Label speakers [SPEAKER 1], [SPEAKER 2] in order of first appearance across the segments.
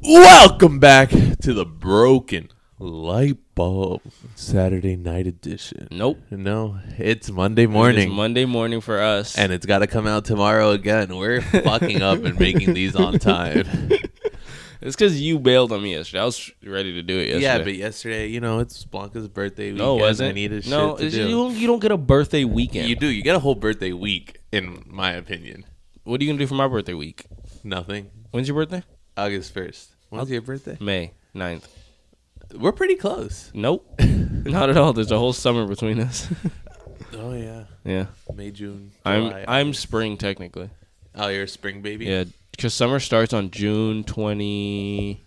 [SPEAKER 1] Welcome back to the Broken Light Bulb Saturday night edition.
[SPEAKER 2] Nope.
[SPEAKER 1] No, it's Monday morning.
[SPEAKER 2] It's Monday morning for us.
[SPEAKER 1] And it's got to come out tomorrow again. We're fucking up and making these on time.
[SPEAKER 2] It's because you bailed on me yesterday. I was ready to do it yesterday.
[SPEAKER 1] Yeah, but yesterday, it's Blanca's birthday weekend.
[SPEAKER 2] No, it wasn't.
[SPEAKER 1] I needed shit to do.
[SPEAKER 2] You don't get a birthday weekend.
[SPEAKER 1] You do. You get a whole birthday week, in my opinion.
[SPEAKER 2] What are you going to do for my birthday week?
[SPEAKER 1] Nothing.
[SPEAKER 2] When's your birthday?
[SPEAKER 1] August 1st. When's your birthday?
[SPEAKER 2] May 9th.
[SPEAKER 1] We're pretty close.
[SPEAKER 2] Nope. Not at all. There's a whole summer between us.
[SPEAKER 1] Oh, yeah.
[SPEAKER 2] Yeah.
[SPEAKER 1] May, June, July.
[SPEAKER 2] I'm spring, technically.
[SPEAKER 1] Oh, you're a spring baby?
[SPEAKER 2] Yeah, because summer starts on June 22nd,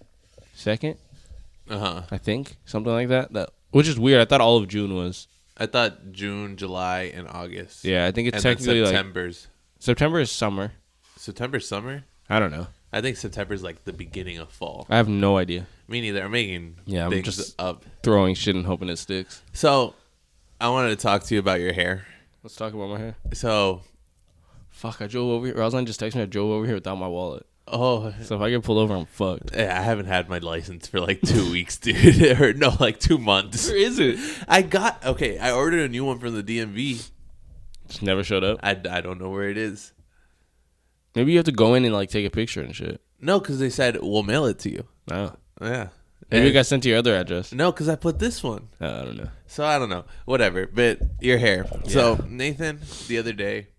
[SPEAKER 2] I think. Something like that. Which is weird. I thought all of June was.
[SPEAKER 1] I thought June, July, and August.
[SPEAKER 2] Yeah, I think it's
[SPEAKER 1] and
[SPEAKER 2] technically
[SPEAKER 1] September's.
[SPEAKER 2] September is summer.
[SPEAKER 1] September's summer?
[SPEAKER 2] I don't know.
[SPEAKER 1] I think September's like the beginning of fall.
[SPEAKER 2] I have no idea.
[SPEAKER 1] Me neither. I'm making
[SPEAKER 2] I'm
[SPEAKER 1] things
[SPEAKER 2] just
[SPEAKER 1] up.
[SPEAKER 2] Throwing shit and hoping it sticks.
[SPEAKER 1] So, I wanted to talk to you about your hair.
[SPEAKER 2] Let's talk about my hair.
[SPEAKER 1] So,
[SPEAKER 2] fuck, I drove over here. Rosalind just texted me. I drove over here without my wallet.
[SPEAKER 1] Oh.
[SPEAKER 2] So if I get pulled over, I'm fucked.
[SPEAKER 1] Yeah, I haven't had my license for like 2 weeks, dude. Or no, like 2 months.
[SPEAKER 2] Where is it?
[SPEAKER 1] I ordered a new one from the DMV.
[SPEAKER 2] Just never showed up?
[SPEAKER 1] I don't know where it is.
[SPEAKER 2] Maybe you have to go in and like take a picture and shit.
[SPEAKER 1] No, because they said, we'll mail it to you.
[SPEAKER 2] Oh.
[SPEAKER 1] Yeah.
[SPEAKER 2] Maybe it got sent to your other address.
[SPEAKER 1] No, because I put this one.
[SPEAKER 2] I don't know.
[SPEAKER 1] So I don't know. Whatever. But your hair. Yeah. So Nathan, the other day,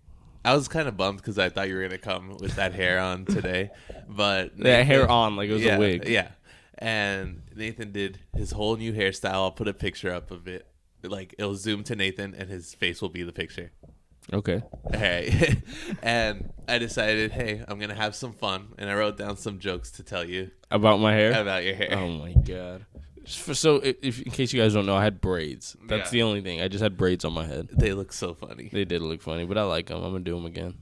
[SPEAKER 1] I was kind of bummed because I thought you were going to come with that hair on today. But
[SPEAKER 2] that hair on, like it was a wig.
[SPEAKER 1] Yeah. And Nathan did his whole new hairstyle. I'll put a picture up of it. Like, it'll zoom to Nathan and his face will be the picture.
[SPEAKER 2] Okay.
[SPEAKER 1] Hey. And I decided, hey, I'm going to have some fun. And I wrote down some jokes to tell you.
[SPEAKER 2] About my hair?
[SPEAKER 1] About your hair.
[SPEAKER 2] Oh, my God. So, if in case you guys don't know, I had braids. That's the only thing. I just had braids on my head.
[SPEAKER 1] They look so funny.
[SPEAKER 2] They did look funny, but I like them. I'm going to do them again.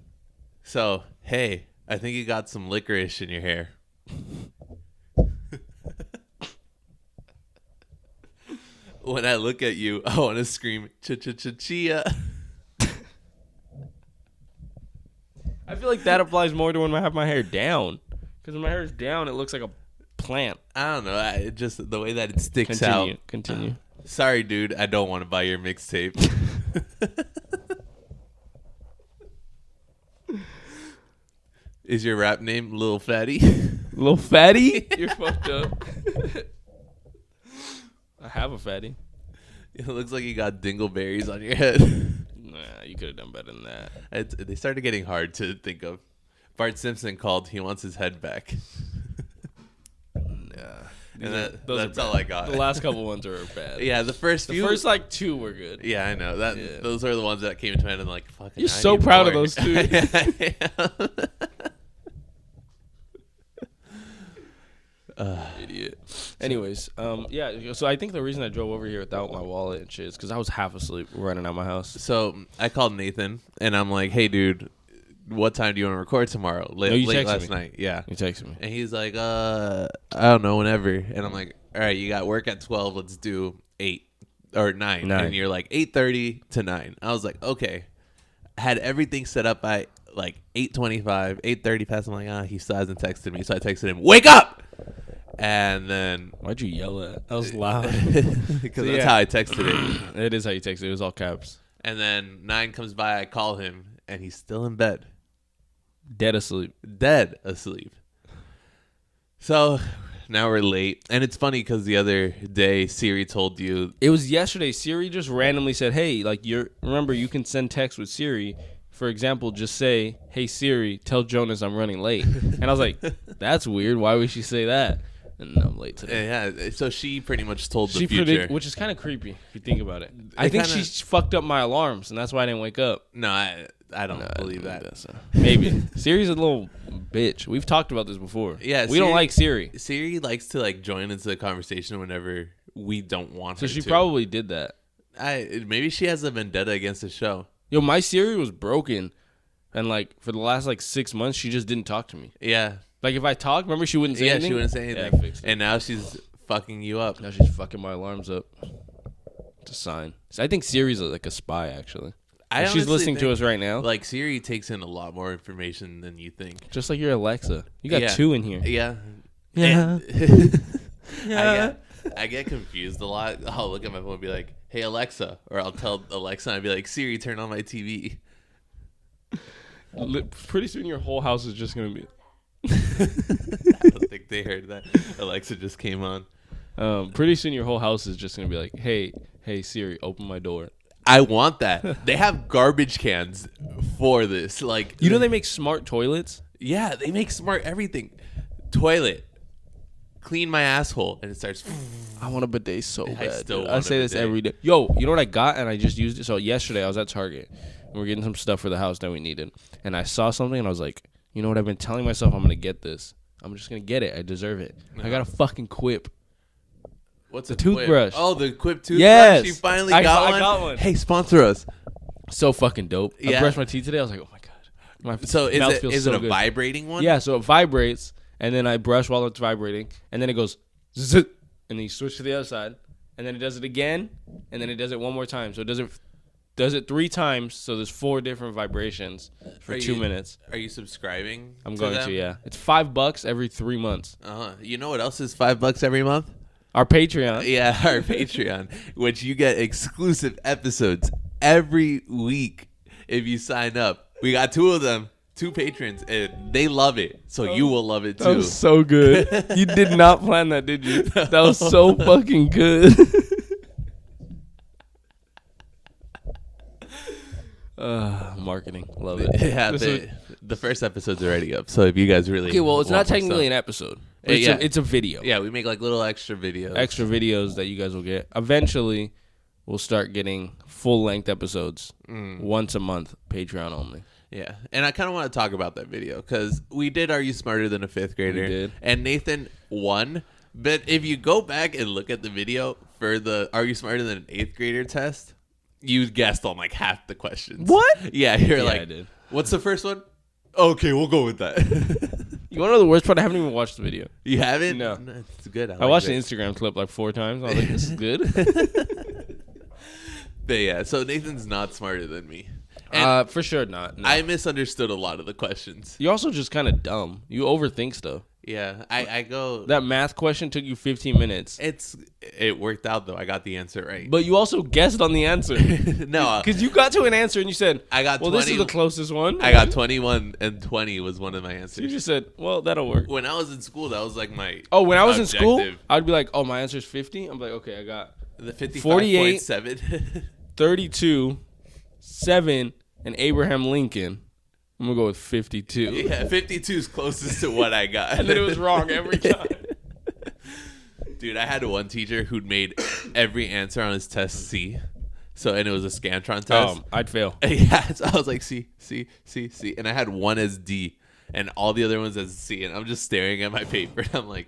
[SPEAKER 1] So, hey, I think you got some licorice in your hair. When I look at you, I want to scream, chia.
[SPEAKER 2] I feel like that applies more to when I have my hair down. Because when my hair is down, it looks like a plant.
[SPEAKER 1] I don't know. It just the way that it sticks out.
[SPEAKER 2] Continue.
[SPEAKER 1] Sorry, dude. I don't want to buy your mixtape. Is your rap name Lil Fatty?
[SPEAKER 2] Lil Fatty? You're fucked up. I have a fatty.
[SPEAKER 1] It looks like you got dingleberries on your head.
[SPEAKER 2] Nah, you could have done better than that.
[SPEAKER 1] They started getting hard to think of. Bart Simpson called. He wants his head back. And that's all I got.
[SPEAKER 2] The last couple ones are bad.
[SPEAKER 1] Yeah, the first
[SPEAKER 2] like 2 were good.
[SPEAKER 1] Yeah, I know. Those are the ones that came to mind and like, fucking.
[SPEAKER 2] You're so proud of those 2. Idiot. Anyways, so I think the reason I drove over here without my wallet and shit is because I was half asleep running out my house.
[SPEAKER 1] So I called Nathan and I'm like, hey, dude, what time do you want to record tomorrow? Late last night. Yeah.
[SPEAKER 2] You texted me.
[SPEAKER 1] And he's like, I don't know, whenever. And I'm like, all right, you got work at 12. Let's do 8 or 9. And you're like 8:30 to 9. I was like, okay. I had everything set up by like 8:25, 8:30 past. I'm like, he still hasn't texted me. So I texted him, wake up. And then
[SPEAKER 2] why'd you yell at? That was loud.
[SPEAKER 1] Because that's how I texted it.
[SPEAKER 2] It is how you texted it. It was all caps.
[SPEAKER 1] And then 9 comes by. I call him, and he's still in bed,
[SPEAKER 2] dead asleep.
[SPEAKER 1] So now we're late, and it's funny because the other day Siri told you
[SPEAKER 2] it was yesterday. Siri just randomly said, "Hey, like remember you can send text with Siri." For example, just say, "Hey Siri, tell Jonas I'm running late." And I was like, "That's weird. Why would she say that?" And I'm late today.
[SPEAKER 1] Yeah, so she pretty much told the future.
[SPEAKER 2] Which is kind of creepy if you think about it. I think she fucked up my alarms, and that's why I didn't wake up.
[SPEAKER 1] No, I don't believe that.
[SPEAKER 2] Maybe. Siri's a little bitch. We've talked about this before.
[SPEAKER 1] Yeah,
[SPEAKER 2] we don't like Siri.
[SPEAKER 1] Siri likes to like join into the conversation whenever we don't want her to.
[SPEAKER 2] So she probably did that.
[SPEAKER 1] Maybe she has a vendetta against the show.
[SPEAKER 2] Yo, my Siri was broken, and like for the last like 6 months, she just didn't talk to me.
[SPEAKER 1] Yeah.
[SPEAKER 2] Like, if I talked, remember she wouldn't say anything?
[SPEAKER 1] Yeah, she wouldn't say anything.
[SPEAKER 2] Yeah, I fixed it.
[SPEAKER 1] And now she's fucking you up.
[SPEAKER 2] Now she's fucking my alarms up. It's a sign. So I think Siri's like a spy, actually. She's listening to us right now.
[SPEAKER 1] Like, Siri takes in a lot more information than you think.
[SPEAKER 2] Just like your Alexa. You got 2 in here.
[SPEAKER 1] Yeah.
[SPEAKER 2] Yeah.
[SPEAKER 1] I get confused a lot. I'll look at my phone and be like, hey, Alexa. Or I'll tell Alexa and I'll be like, Siri, turn on my TV.
[SPEAKER 2] Pretty soon your whole house is just going to be...
[SPEAKER 1] I don't think they heard that. Alexa just came on.
[SPEAKER 2] Pretty soon your whole house is just going to be like, hey, Siri, open my door.
[SPEAKER 1] I want that. They have garbage cans for this. Like,
[SPEAKER 2] you know they make smart toilets?
[SPEAKER 1] Yeah, they make smart everything. Toilet. Clean my asshole. And it starts...
[SPEAKER 2] I want a bidet so bad.
[SPEAKER 1] I
[SPEAKER 2] say this every day. Yo, you know what I got? And I just used it. So yesterday I was at Target. And we're getting some stuff for the house that we needed. And I saw something and I was like, you know what? I've been telling myself I'm going to get this. I'm just going to get it. I deserve it. I got a fucking Quip.
[SPEAKER 1] What's
[SPEAKER 2] a toothbrush?
[SPEAKER 1] Oh, the Quip toothbrush.
[SPEAKER 2] Yes.
[SPEAKER 1] You finally got one? Hey, sponsor us.
[SPEAKER 2] So fucking dope.
[SPEAKER 1] Yeah.
[SPEAKER 2] I brushed my teeth today. I was like, oh my God.
[SPEAKER 1] So is it a vibrating one?
[SPEAKER 2] Yeah, so it vibrates. And then I brush while it's vibrating. And then it goes zzz, and then you switch to the other side. And then it does it again. And then it does it one more time. So it does it 3 times. So there's 4 different vibrations for 2 minutes.
[SPEAKER 1] Are you subscribing?
[SPEAKER 2] I'm going to, yeah. It's $5 every 3 months.
[SPEAKER 1] You know what else is $5 every month?
[SPEAKER 2] Our Patreon.
[SPEAKER 1] Yeah, our Patreon, which you get exclusive episodes every week if you sign up. We got 2 of them, 2 patrons, and they love it. So you will love it too.
[SPEAKER 2] That was so good. You did not plan that, did you? That was so fucking good. Marketing. Love it.
[SPEAKER 1] Yeah, the first episode's already up. So if you guys really...
[SPEAKER 2] Okay, well, it's not technically an episode. It's a video.
[SPEAKER 1] Yeah, we make like little extra videos.
[SPEAKER 2] Extra videos that you guys will get. Eventually, we'll start getting full-length episodes once a month, Patreon only.
[SPEAKER 1] Yeah, and I kind of want to talk about that video because we did Are You Smarter Than a 5th Grader?
[SPEAKER 2] We did.
[SPEAKER 1] And Nathan won. But if you go back and look at the video for the Are You Smarter Than an 8th Grader test, you guessed on like half the questions.
[SPEAKER 2] What?
[SPEAKER 1] Yeah, you're
[SPEAKER 2] I did.
[SPEAKER 1] What's the first one? Okay, we'll go with that.
[SPEAKER 2] You want to know the worst part? I haven't even watched the video.
[SPEAKER 1] You haven't?
[SPEAKER 2] No.
[SPEAKER 1] It's good.
[SPEAKER 2] I watched the Instagram clip like 4 times. I was like, this is good.
[SPEAKER 1] But yeah, so Nathan's not smarter than me. And
[SPEAKER 2] for sure not. No.
[SPEAKER 1] I misunderstood a lot of the questions.
[SPEAKER 2] You're also just kind of dumb. You overthink stuff.
[SPEAKER 1] Yeah, I go...
[SPEAKER 2] That math question took you 15 minutes.
[SPEAKER 1] It worked out, though. I got the answer right.
[SPEAKER 2] But you also guessed on the answer.
[SPEAKER 1] No.
[SPEAKER 2] Because you got to an answer and you said,
[SPEAKER 1] I got 20.
[SPEAKER 2] Well, this is the closest one.
[SPEAKER 1] I got 21 and 20 was one of my answers.
[SPEAKER 2] So you just said, well, that'll work.
[SPEAKER 1] When I was in school, that was like my
[SPEAKER 2] when I was
[SPEAKER 1] objective.
[SPEAKER 2] in school, I'd be like, oh, my answer is 50. I'm like, okay, I got
[SPEAKER 1] the
[SPEAKER 2] 55.7, 32, 7, and Abraham Lincoln. I'm going to go with 52.
[SPEAKER 1] Yeah, 52 is closest to what I got.
[SPEAKER 2] And then it was wrong every time.
[SPEAKER 1] Dude, I had one teacher who'd made every answer on his test C. And it was a Scantron test.
[SPEAKER 2] I'd fail.
[SPEAKER 1] Yeah, so I was like C. And I had one as D and all the other ones as C. And I'm just staring at my paper. And I'm like,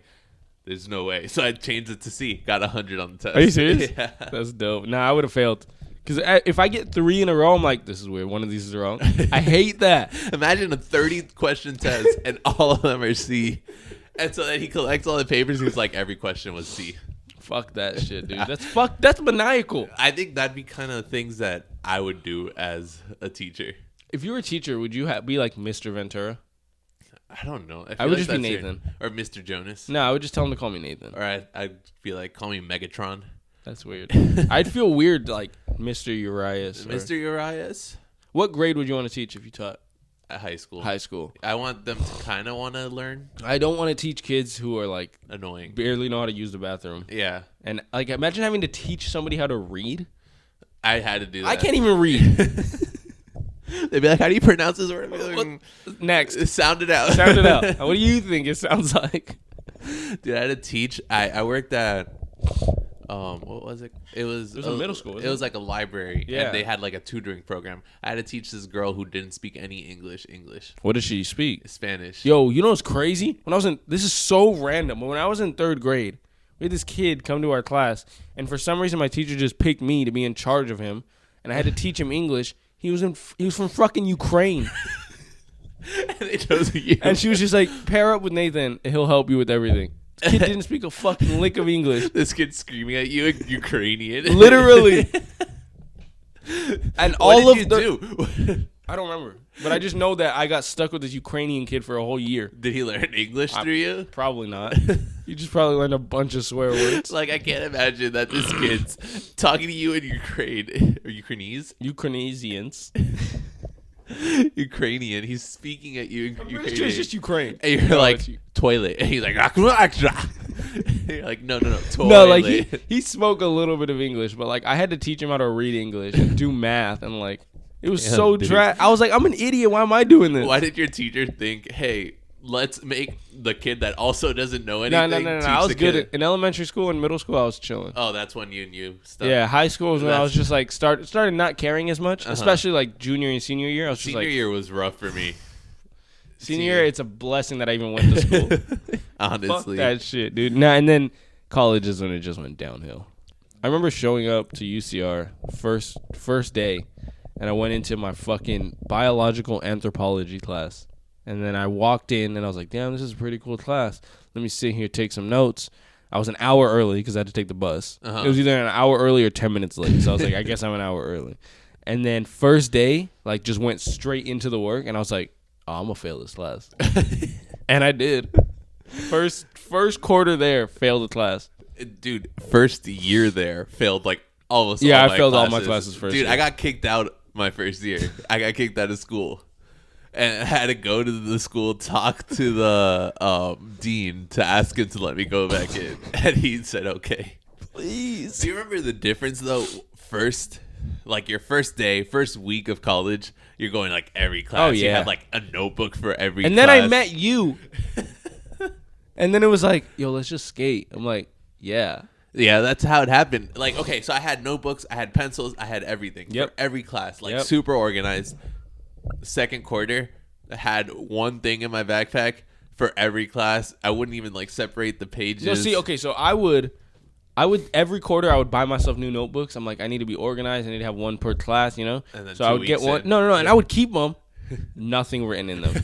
[SPEAKER 1] there's no way. So I changed it to C. Got 100 on the test.
[SPEAKER 2] Are you serious?
[SPEAKER 1] Yeah.
[SPEAKER 2] That's dope. Nah, I would have failed. Because if I get 3 in a row, I'm like, this is weird. One of these is wrong. I hate that.
[SPEAKER 1] Imagine a 30-question test and all of them are C. And so then he collects all the papers. He's like, every question was C.
[SPEAKER 2] Fuck that shit, dude. That's maniacal.
[SPEAKER 1] I think that'd be kind of things that I would do as a teacher.
[SPEAKER 2] If you were a teacher, would you be like Mr. Ventura?
[SPEAKER 1] I don't know.
[SPEAKER 2] I would just be Nathan.
[SPEAKER 1] Or Mr. Jonas.
[SPEAKER 2] No, I would just tell him to call me Nathan.
[SPEAKER 1] Or I'd be like, call me Megatron.
[SPEAKER 2] That's weird. I'd feel weird like Mr. Urias.
[SPEAKER 1] Mr. Urias?
[SPEAKER 2] What grade would you want to teach if you taught?
[SPEAKER 1] At high school.
[SPEAKER 2] High school.
[SPEAKER 1] I want them to kind of want to learn.
[SPEAKER 2] I don't want to teach kids who are like
[SPEAKER 1] annoying,
[SPEAKER 2] barely know how to use the bathroom.
[SPEAKER 1] Yeah.
[SPEAKER 2] And like imagine having to teach somebody how to read.
[SPEAKER 1] I had to do that.
[SPEAKER 2] I can't even read.
[SPEAKER 1] They'd be like, how do you pronounce this word? Like,
[SPEAKER 2] next.
[SPEAKER 1] Sound it out.
[SPEAKER 2] Sound it out. What do you think it sounds like?
[SPEAKER 1] Dude, I had to teach. I worked at... what was it? It was
[SPEAKER 2] a middle school.
[SPEAKER 1] It was like a library.
[SPEAKER 2] Yeah.
[SPEAKER 1] And they had like a tutoring program. I had to teach this girl who didn't speak any English.
[SPEAKER 2] What does she speak?
[SPEAKER 1] Spanish.
[SPEAKER 2] Yo, you know what's crazy? This is so random, but when I was in 3rd grade, we had this kid come to our class, and for some reason my teacher just picked me to be in charge of him, and I had to teach him English. He was from fucking Ukraine.
[SPEAKER 1] And they chose you.
[SPEAKER 2] And she was just like, pair up with Nathan, and he'll help you with everything. This kid didn't speak a fucking lick of English.
[SPEAKER 1] This kid screaming at you, Ukrainian.
[SPEAKER 2] Literally. And all of the... I don't remember. But I just know that I got stuck with this Ukrainian kid for a whole year.
[SPEAKER 1] Did he learn English through you?
[SPEAKER 2] Probably not. You just probably learned a bunch of swear words.
[SPEAKER 1] Like, I can't imagine that this kid's talking to you in Ukraine. Or Ukrainese?
[SPEAKER 2] Ukrainians.
[SPEAKER 1] Ukrainian. He's speaking at you in Ukrainian.
[SPEAKER 2] It's just Ukraine.
[SPEAKER 1] And you're like, toilet. And he's like, you're like, no, toilet.
[SPEAKER 2] No, like, he spoke a little bit of English, but, like, I had to teach him how to read English and do math, and, like, it was so dry. I was like, I'm an idiot. Why am I doing this?
[SPEAKER 1] Why did your teacher think, hey, let's make the kid that also doesn't know anything?
[SPEAKER 2] No. I was good in elementary school and middle school. I was chilling.
[SPEAKER 1] Oh, that's when you knew stuff.
[SPEAKER 2] Yeah, high school was when I was just like started not caring as much, especially like junior and senior year. I was
[SPEAKER 1] senior year was rough for me.
[SPEAKER 2] Senior year, it's a blessing that I even went to school.
[SPEAKER 1] Honestly,
[SPEAKER 2] fuck that shit, dude. Nah, and then college is when it just went downhill. I remember showing up to UCR first day, and I went into my fucking biological anthropology class. And then I walked in, and I was like, damn, this is a pretty cool class. Let me sit here, take some notes. I was an hour early because I had to take the bus. It was either an hour early or 10 minutes late. So I was like, I guess I'm an hour early. And then first day, like, just went straight into the work. And I was like, oh, I'm going to fail this class. And I did. First quarter there, failed the class.
[SPEAKER 1] Dude, first year there, failed, like, almost all
[SPEAKER 2] my
[SPEAKER 1] classes.
[SPEAKER 2] I failed all my classes first
[SPEAKER 1] year.
[SPEAKER 2] Dude,
[SPEAKER 1] I got kicked out my first year. I got kicked out of school. And I had to go to the school, talk to the dean to ask him to let me go back in. And he said, okay.
[SPEAKER 2] Please.
[SPEAKER 1] Do you remember the difference, though? First, like your first day, first week of college, you're going like every class.
[SPEAKER 2] Oh, yeah.
[SPEAKER 1] You had like a notebook for every
[SPEAKER 2] and
[SPEAKER 1] class.
[SPEAKER 2] And then I met you. And then it was like, yo, let's just skate. I'm like, yeah.
[SPEAKER 1] Yeah, that's how it happened. Like, okay, so I had notebooks, I had pencils, I had everything for every class. Like, super organized. Second quarter, I had one thing in my backpack for every class. I wouldn't even like separate the pages.
[SPEAKER 2] No, see, okay, so I would every quarter I would buy myself new notebooks. I'm like, I need to be organized. I need to have one per class, you know.
[SPEAKER 1] And then
[SPEAKER 2] so I would get one. No, and I would keep them. Nothing written in them.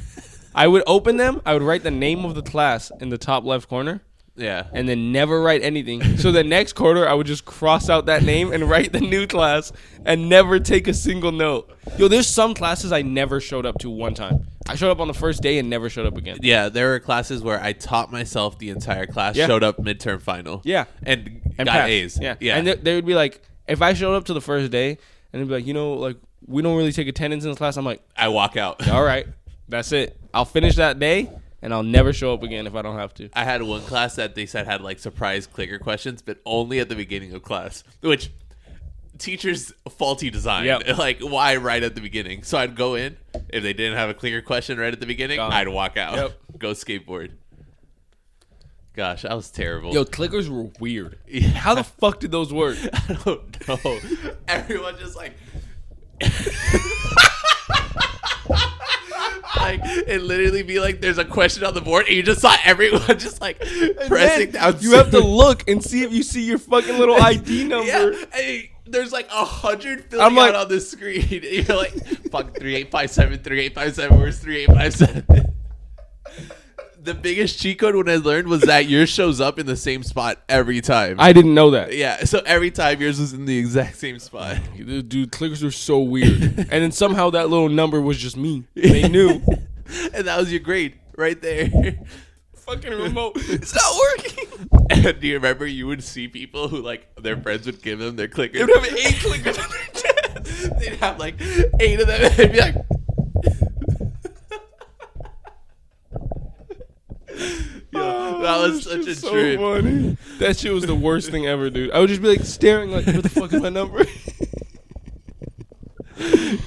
[SPEAKER 2] I would open them. I would write the name of the class in the top left corner.
[SPEAKER 1] Yeah.
[SPEAKER 2] And then never write anything. So the next quarter, I would just cross out that name and write the new class and never take a single note. Yo, there's some classes I never showed up to one time. I showed up on the first day and never showed up again.
[SPEAKER 1] Yeah, there were classes where I taught myself the entire class, showed up midterm final.
[SPEAKER 2] Yeah.
[SPEAKER 1] And got
[SPEAKER 2] passed.
[SPEAKER 1] A's.
[SPEAKER 2] Yeah.
[SPEAKER 1] Yeah.
[SPEAKER 2] And they would be like, if I showed up to the first day and they'd be like, you know, like, we don't really take attendance in this class. I'm like,
[SPEAKER 1] I walk out.
[SPEAKER 2] All right. That's it. I'll finish that day. And I'll never show up again if I don't have to.
[SPEAKER 1] I had one class that they said had like surprise clicker questions, but only at the beginning of class, which teachers faulty design.
[SPEAKER 2] Yep.
[SPEAKER 1] Like, why right at the beginning? So I'd go in. If they didn't have a clicker question right at the beginning, I'd walk out.
[SPEAKER 2] Yep.
[SPEAKER 1] Go skateboard. Gosh, that was terrible.
[SPEAKER 2] Yo, clickers were weird.
[SPEAKER 1] Yeah.
[SPEAKER 2] How the fuck did those work?
[SPEAKER 1] I don't know. Everyone just like... Like, it literally be like there's a question on the board and you just saw everyone just like pressing down.
[SPEAKER 2] You have to look and see if you see your fucking little ID number.
[SPEAKER 1] Yeah, and there's like 100 filling out on the screen. And you're like, fuck, 3857, 3857, where's 3857? The biggest cheat code when I learned was that yours shows up in the same spot every time.
[SPEAKER 2] I didn't know that.
[SPEAKER 1] Yeah, so every time yours was in the exact same spot.
[SPEAKER 2] Dude, clickers were so weird. And then somehow that little number was just me. They knew.
[SPEAKER 1] And that was your grade right there.
[SPEAKER 2] Fucking remote. It's not working.
[SPEAKER 1] And do you remember you would see people who like their friends would give them their clickers?
[SPEAKER 2] They would have 8 clickers on their chest.
[SPEAKER 1] They'd have like 8 of them and they'd be like... Yo, that was such a trip.
[SPEAKER 2] Funny. That shit was the worst thing ever, dude. I would just be like staring like, where the fuck is my number?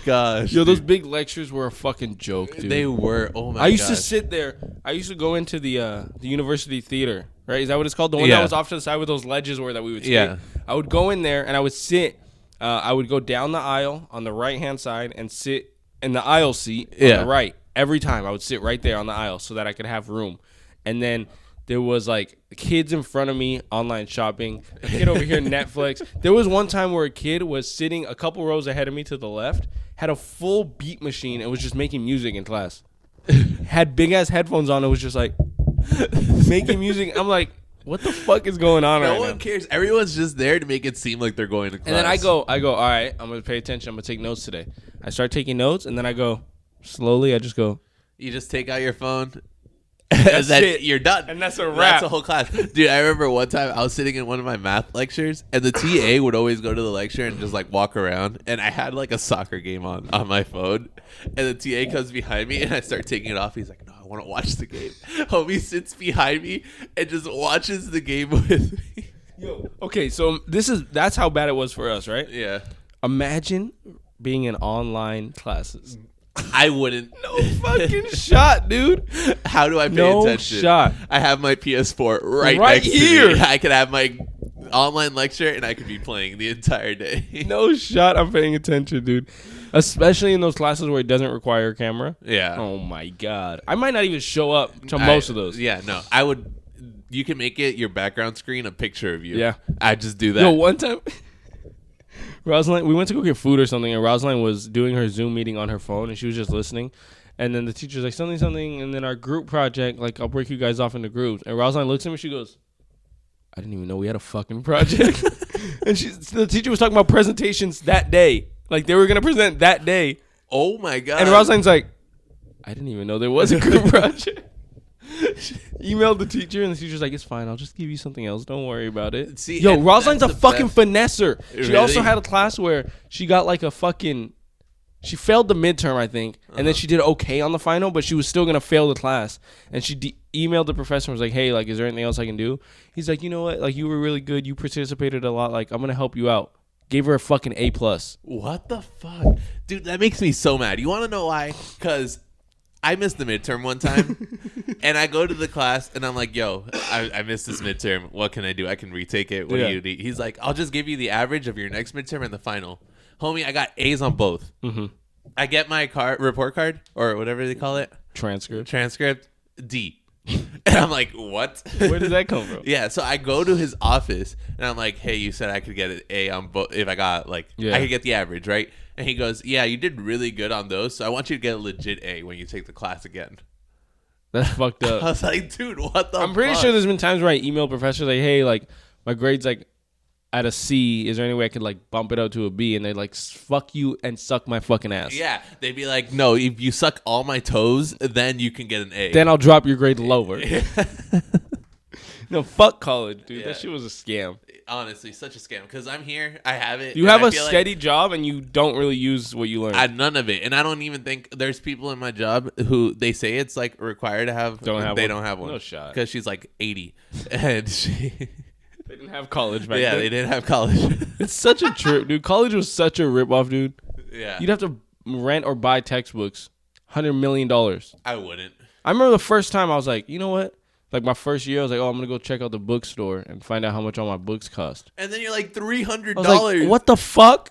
[SPEAKER 1] Gosh.
[SPEAKER 2] Yo, those big lectures were a fucking joke, dude.
[SPEAKER 1] They were. Oh my god.
[SPEAKER 2] I used to sit there. I used to go into the university theater, right? Is that what it's called? The one that was off to the side with those ledges where that we would skate.
[SPEAKER 1] Yeah.
[SPEAKER 2] I would go in there and I would sit. I would go down the aisle on the right-hand side and sit in the aisle seat on the right. Every time I would sit right there on the aisle so that I could have room. And then there was like kids in front of me online shopping, a kid over here Netflix. There was one time where a kid was sitting a couple rows ahead of me to the left, had a full beat machine and was just making music in class. Had big ass headphones on and was just like making music. I'm like, what the fuck is going on right now?
[SPEAKER 1] No one cares. Everyone's just there to make it seem like they're going to class.
[SPEAKER 2] And then I go, all right, I'm going to pay attention. I'm going to take notes today. I start taking notes, and then I go, slowly, I just go.
[SPEAKER 1] You just take out your phone.
[SPEAKER 2] That's
[SPEAKER 1] and then
[SPEAKER 2] it.
[SPEAKER 1] You're done.
[SPEAKER 2] And that's a wrap.
[SPEAKER 1] That's the whole class. Dude, I remember one time I was sitting in one of my math lectures, and the TA would always go to the lecture and just like walk around. And I had like a soccer game on my phone. And the TA comes behind me, and I start taking it off. He's like, no, I want to watch the game. Homie sits behind me and just watches the game with me.
[SPEAKER 2] Yo. Okay, so that's how bad it was for us, right?
[SPEAKER 1] Yeah.
[SPEAKER 2] Imagine being in online classes.
[SPEAKER 1] I wouldn't.
[SPEAKER 2] No fucking shot, dude.
[SPEAKER 1] How do I pay attention?
[SPEAKER 2] No shot.
[SPEAKER 1] I have my PS4 right next
[SPEAKER 2] here.
[SPEAKER 1] to me. I could have my online lecture and I could be playing the entire day.
[SPEAKER 2] No shot. I'm paying attention, dude. Especially in those classes where it doesn't require a camera.
[SPEAKER 1] Yeah.
[SPEAKER 2] Oh my god. I might not even show up to most of those.
[SPEAKER 1] Yeah, no. I would. You can make it your background screen a picture of you.
[SPEAKER 2] Yeah.
[SPEAKER 1] I just do that.
[SPEAKER 2] Yo, one time. Rosalind, we went to go get food or something, and Rosalind was doing her Zoom meeting on her phone, and she was just listening. And then the teacher's like, something, and then our group project, like, I'll break you guys off into groups. And Rosalind looks at me, she goes, I didn't even know we had a fucking project. And the teacher was talking about presentations that day. Like, they were going to present that day.
[SPEAKER 1] Oh, my God.
[SPEAKER 2] And Rosalind's like, I didn't even know there was a group project. She emailed the teacher, and the teacher's like, it's fine. I'll just give you something else. Don't worry about it.
[SPEAKER 1] See,
[SPEAKER 2] yo, Rosalind's a fucking finesser. She
[SPEAKER 1] Really?
[SPEAKER 2] also had a class where she got like a fucking... She failed the midterm, I think, and then she did okay on the final, but she was still going to fail the class. And she emailed the professor and was like, hey, like, is there anything else I can do? He's like, you know what? Like, you were really good. You participated a lot. Like, I'm going to help you out. Gave her a fucking A+.
[SPEAKER 1] What the fuck? Dude, that makes me so mad. You want to know why? Because I missed the midterm one time, and I go to the class, and I'm like, yo, I missed this midterm. What can I do? I can retake it. What do you need? He's like, I'll just give you the average of your next midterm and the final. Homie, I got A's on both. Mm-hmm. I get my report card, or whatever they call it. Transcript, D. And I'm like, what?
[SPEAKER 2] Where did that come from?
[SPEAKER 1] Yeah, so I go to his office, and I'm like, hey, you said I could get an A on both if I got, like, I could get the average, right? And he goes, yeah, you did really good on those, so I want you to get a legit A when you take the class again.
[SPEAKER 2] That's fucked up.
[SPEAKER 1] I was like, dude, what the
[SPEAKER 2] I'm pretty sure there's been times where I email professors like, hey, like, my grade's, like, at a C. Is there any way I could, like, bump it out to a B? And they're like, fuck you and suck my fucking ass.
[SPEAKER 1] Yeah, they'd be like, no, if you suck all my toes, then you can get an A.
[SPEAKER 2] Then I'll drop your grade lower. No, fuck college, dude.
[SPEAKER 1] Yeah.
[SPEAKER 2] That shit was a scam.
[SPEAKER 1] Honestly, such a scam. Because I'm here, I have it.
[SPEAKER 2] You have a steady job and you don't really use what you learn.
[SPEAKER 1] None of it. And I don't even think there's people in my job who they say it's like required to have. Don't have one.
[SPEAKER 2] No shot.
[SPEAKER 1] Because she's like 80. And she...
[SPEAKER 2] They didn't have college back then.
[SPEAKER 1] Yeah, they didn't have college.
[SPEAKER 2] It's such a trip, dude. College was such a ripoff, dude.
[SPEAKER 1] Yeah.
[SPEAKER 2] You'd have to rent or buy textbooks. $100 million.
[SPEAKER 1] I wouldn't.
[SPEAKER 2] I remember the first time I was like, you know what? Like my first year, I was like, oh, I'm going to go check out the bookstore and find out how much all my books cost.
[SPEAKER 1] And then you're like $300.
[SPEAKER 2] I was like, what the fuck?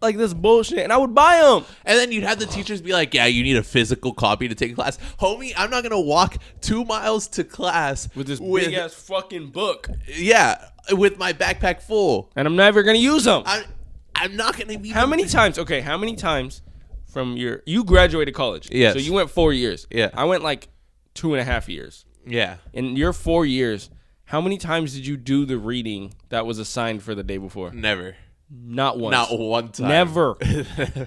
[SPEAKER 2] Like this bullshit. And I would buy them.
[SPEAKER 1] And then you'd have the teachers be like, yeah, you need a physical copy to take class. Homie, I'm not going to walk 2 miles to class.
[SPEAKER 2] With this big ass fucking book.
[SPEAKER 1] Yeah, with my backpack full.
[SPEAKER 2] And I'm never going to use them.
[SPEAKER 1] I'm not going to be...
[SPEAKER 2] How many times from you graduated college?
[SPEAKER 1] Yes.
[SPEAKER 2] So you went 4 years.
[SPEAKER 1] Yeah.
[SPEAKER 2] I went like 2.5 years.
[SPEAKER 1] Yeah.
[SPEAKER 2] In your 4 years, how many times did you do the reading that was assigned for the day before?
[SPEAKER 1] Never.
[SPEAKER 2] Not once.
[SPEAKER 1] Not one time.
[SPEAKER 2] Never.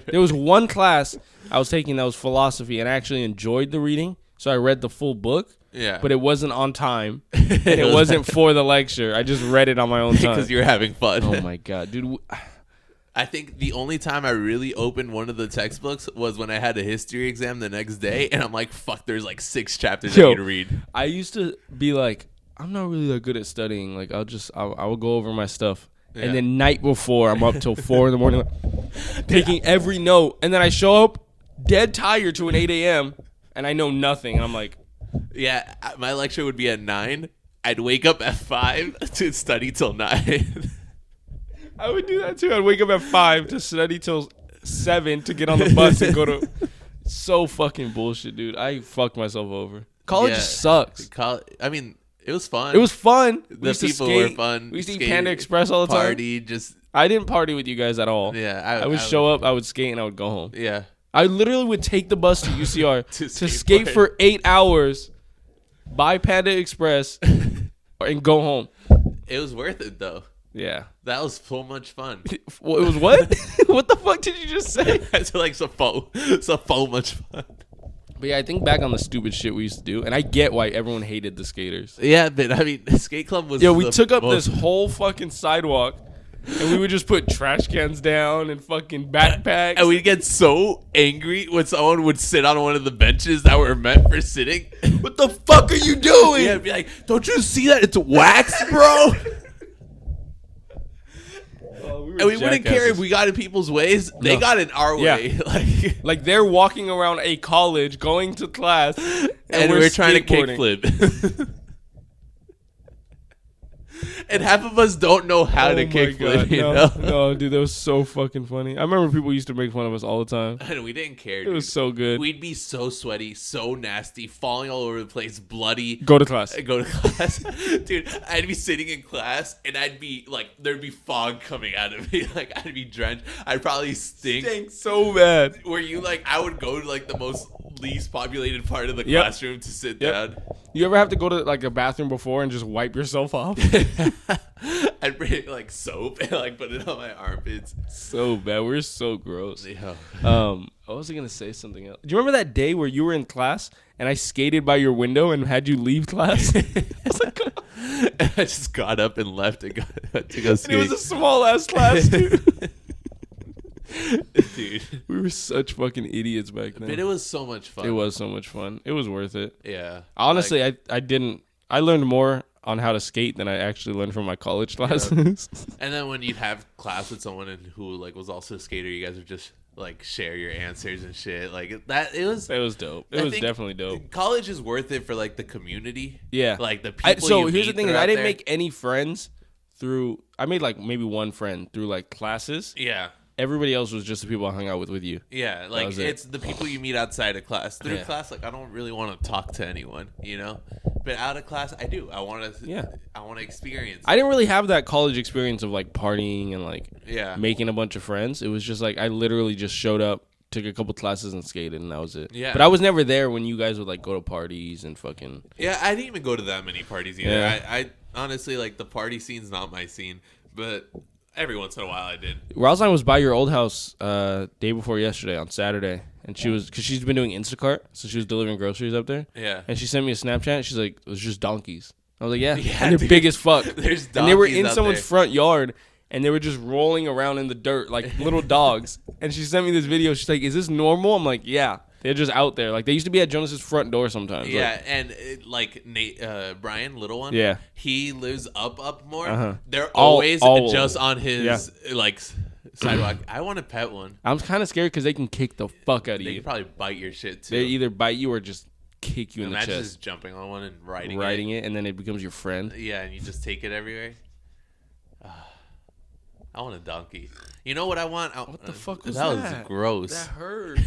[SPEAKER 2] There was one class I was taking that was philosophy, and I actually enjoyed the reading, so I read the full book.
[SPEAKER 1] Yeah.
[SPEAKER 2] But it wasn't on time, and it wasn't for the lecture. I just read it on my own time.
[SPEAKER 1] Because you were having fun.
[SPEAKER 2] Oh, my God. Dude.
[SPEAKER 1] I think the only time I really opened one of the textbooks was when I had a history exam the next day, and I'm like, fuck, there's like 6 chapters I need to read.
[SPEAKER 2] I used to be like, I'm not really that good at studying. Like, I will go over my stuff. Yeah. And then night before, I'm up till 4 in the morning, taking every note. And then I show up dead tired to an 8 a.m., and I know nothing. And I'm like...
[SPEAKER 1] Yeah, my lecture would be at 9. I'd wake up at 5 to study till 9.
[SPEAKER 2] I would do that too. I'd wake up at 5 to study till 7 to get on the bus and go to... So fucking bullshit, dude. I fucked myself over. College sucks.
[SPEAKER 1] I mean... It was fun.
[SPEAKER 2] It was fun.
[SPEAKER 1] The people were fun.
[SPEAKER 2] We used to eat Panda Express all the time.
[SPEAKER 1] Party,
[SPEAKER 2] I didn't party with you guys at all.
[SPEAKER 1] Yeah,
[SPEAKER 2] I would show up, I would skate, and I would go home.
[SPEAKER 1] Yeah.
[SPEAKER 2] I literally would take the bus to UCR to skate for 8 hours, buy Panda Express, and go home.
[SPEAKER 1] It was worth it though.
[SPEAKER 2] Yeah.
[SPEAKER 1] That was so much fun.
[SPEAKER 2] Well, it was what? What the fuck did you just say?
[SPEAKER 1] It's like so much fun.
[SPEAKER 2] But yeah, I think back on the stupid shit we used to do, and I get why everyone hated the skaters.
[SPEAKER 1] Yeah, but I mean, the skate club was.
[SPEAKER 2] Yeah, we took up this whole fucking sidewalk, and we would just put trash cans down and fucking backpacks.
[SPEAKER 1] And we'd get so angry when someone would sit on one of the benches that were meant for sitting. What the fuck are you doing? Yeah, be like, don't you see that it's wax, bro? And we wouldn't care if we got in people's ways. They got in our way.
[SPEAKER 2] Like they're walking around a college, going to class,
[SPEAKER 1] and we're trying to kickflip. And half of us don't know how to kickflip.
[SPEAKER 2] No, dude, that was so fucking funny. I remember people used to make fun of us all the time.
[SPEAKER 1] And we didn't care, dude.
[SPEAKER 2] It was so good.
[SPEAKER 1] We'd be so sweaty, so nasty, falling all over the place, bloody.
[SPEAKER 2] Go to class.
[SPEAKER 1] Dude, I'd be sitting in class, and I'd be, like, there'd be fog coming out of me. Like, I'd be drenched. I'd probably stink
[SPEAKER 2] so bad.
[SPEAKER 1] Where you, like, I would go to, like, the most least populated part of the classroom to sit down.
[SPEAKER 2] You ever have to go to, like, a bathroom before and just wipe yourself off?
[SPEAKER 1] I'd bring like soap and like put it on my armpits.
[SPEAKER 2] So bad. We're so gross.
[SPEAKER 1] Yeah.
[SPEAKER 2] I was gonna say something else. Do you remember that day where you were in class and I skated by your window and had you leave class? I was like,
[SPEAKER 1] and I just got up and left and got to go skate.
[SPEAKER 2] And it was a small ass class, dude.
[SPEAKER 1] Dude,
[SPEAKER 2] we were such fucking idiots back then.
[SPEAKER 1] But it was so much fun.
[SPEAKER 2] It was so much fun. It was worth it.
[SPEAKER 1] Yeah.
[SPEAKER 2] Honestly, like, I learned more on how to skate than I actually learned from my college classes.
[SPEAKER 1] And then when you'd have class with someone who like was also a skater, you guys would just like share your answers and shit. Like that, it was
[SPEAKER 2] dope. It was definitely dope.
[SPEAKER 1] College is worth it for like the community.
[SPEAKER 2] Yeah,
[SPEAKER 1] like the people.
[SPEAKER 2] So here's the thing: I didn't make any friends through. I made like maybe one friend through like classes.
[SPEAKER 1] Yeah.
[SPEAKER 2] Everybody else was just the people I hung out with you.
[SPEAKER 1] Yeah, like it's the people you meet outside of class. Through class, like I don't really want to talk to anyone, you know. But out of class, I do. I want to. Yeah. I want to experience.
[SPEAKER 2] I didn't really have that college experience of like partying and like making a bunch of friends. It was just like I literally just showed up, took a couple classes and skated, and that was it. Yeah. But I was never there when you guys would like go to parties and fucking.
[SPEAKER 1] Yeah, I didn't even go to that many parties either. Yeah. I honestly like the party scene's not my scene, but. Every once in a while I did.
[SPEAKER 2] Rosaline was by your old house day before yesterday on Saturday. And she was, because she's been doing Instacart. So she was delivering groceries up there.
[SPEAKER 1] Yeah.
[SPEAKER 2] And she sent me a Snapchat. She's like, it was just donkeys. I was like, yeah and they're big as fuck.
[SPEAKER 1] There's donkeys
[SPEAKER 2] and they were in someone's front yard. And they were just rolling around in the dirt like little dogs. And she sent me this video. She's like, is this normal? I'm like, yeah. They're just out there. Like, they used to be at Jonas's front door sometimes.
[SPEAKER 1] Yeah,
[SPEAKER 2] like,
[SPEAKER 1] and like Nate, Brian, little one.
[SPEAKER 2] Yeah.
[SPEAKER 1] He lives up more. Uh-huh. They're always just on his, like, sidewalk. I want to pet one.
[SPEAKER 2] I'm kind of scared because they can kick the fuck out of you.
[SPEAKER 1] They can probably bite your shit, too.
[SPEAKER 2] They either bite you or just kick you in the chest.
[SPEAKER 1] Imagine just jumping on one and riding
[SPEAKER 2] it, and then it becomes your friend.
[SPEAKER 1] Yeah, and you just take it everywhere. I want a donkey. You know what I want?
[SPEAKER 2] What the fuck was that?
[SPEAKER 1] That was gross.
[SPEAKER 2] That hurt.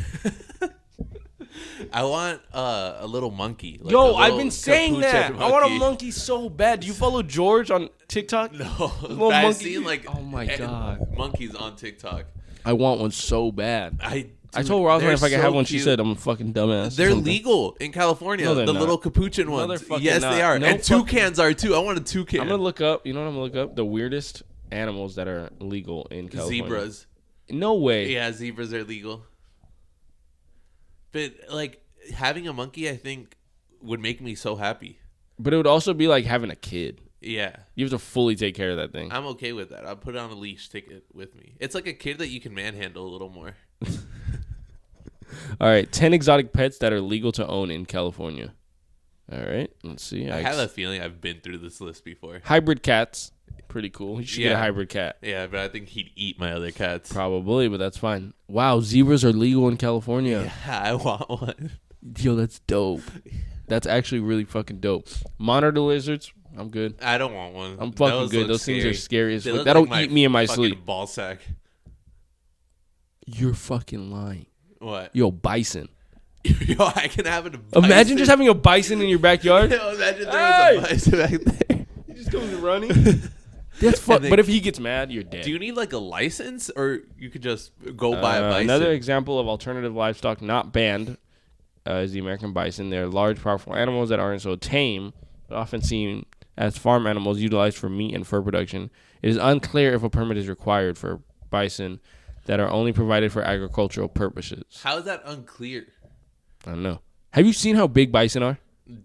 [SPEAKER 1] I want a little monkey.
[SPEAKER 2] Like I've been saying that. Monkey. I want a monkey so bad. Do you follow George on TikTok?
[SPEAKER 1] No.
[SPEAKER 2] Little
[SPEAKER 1] I've seen like
[SPEAKER 2] oh my god,
[SPEAKER 1] monkeys on TikTok.
[SPEAKER 2] I want one so bad. I told Rosalind if I could have one. She said I'm a fucking dumbass.
[SPEAKER 1] They're legal in California.
[SPEAKER 2] No,
[SPEAKER 1] the little capuchin ones. Yes, they are. And toucans are too. I want a toucan.
[SPEAKER 2] I'm gonna look up. You know what I'm gonna look up? The weirdest animals that are legal in California.
[SPEAKER 1] Zebras.
[SPEAKER 2] No way.
[SPEAKER 1] Yeah, zebras are legal. But like having a monkey, I think would make me so happy.
[SPEAKER 2] But it would also be like having a kid.
[SPEAKER 1] Yeah.
[SPEAKER 2] You have to fully take care of that thing.
[SPEAKER 1] I'm okay with that. I'll put it on a leash, take it with me. It's like a kid that you can manhandle a little more.
[SPEAKER 2] All right, 10 exotic pets that are legal to own in California. All right, let's see.
[SPEAKER 1] I have a feeling I've been through this list before.
[SPEAKER 2] Hybrid cats. Pretty cool. You should get a hybrid cat.
[SPEAKER 1] Yeah, but I think he'd eat my other cats.
[SPEAKER 2] Probably, but that's fine. Wow, zebras are legal in California.
[SPEAKER 1] Yeah, I want one.
[SPEAKER 2] Yo, that's dope. That's actually really fucking dope. Monitor lizards. I'm good.
[SPEAKER 1] I don't want one.
[SPEAKER 2] I'm fucking good. Those things are scary as fuck.
[SPEAKER 1] That'll
[SPEAKER 2] eat me in my sleep.
[SPEAKER 1] Ball sack.
[SPEAKER 2] You're fucking lying.
[SPEAKER 1] What?
[SPEAKER 2] Yo, bison.
[SPEAKER 1] Yo, I can have a bison.
[SPEAKER 2] Imagine just having a bison in your backyard.
[SPEAKER 1] Yo, imagine there was a bison back there.
[SPEAKER 2] He just comes running. That's fuck. But if he gets mad, you're dead.
[SPEAKER 1] Do you need like a license, or you could just go buy a bison?
[SPEAKER 2] Another example of alternative livestock not banned is the American bison. They're large, powerful animals that aren't so tame, but often seen as farm animals utilized for meat and fur production. It is unclear if a permit is required for bison that are only provided for agricultural purposes.
[SPEAKER 1] How is that unclear?
[SPEAKER 2] I don't know. Have you seen how big bison are?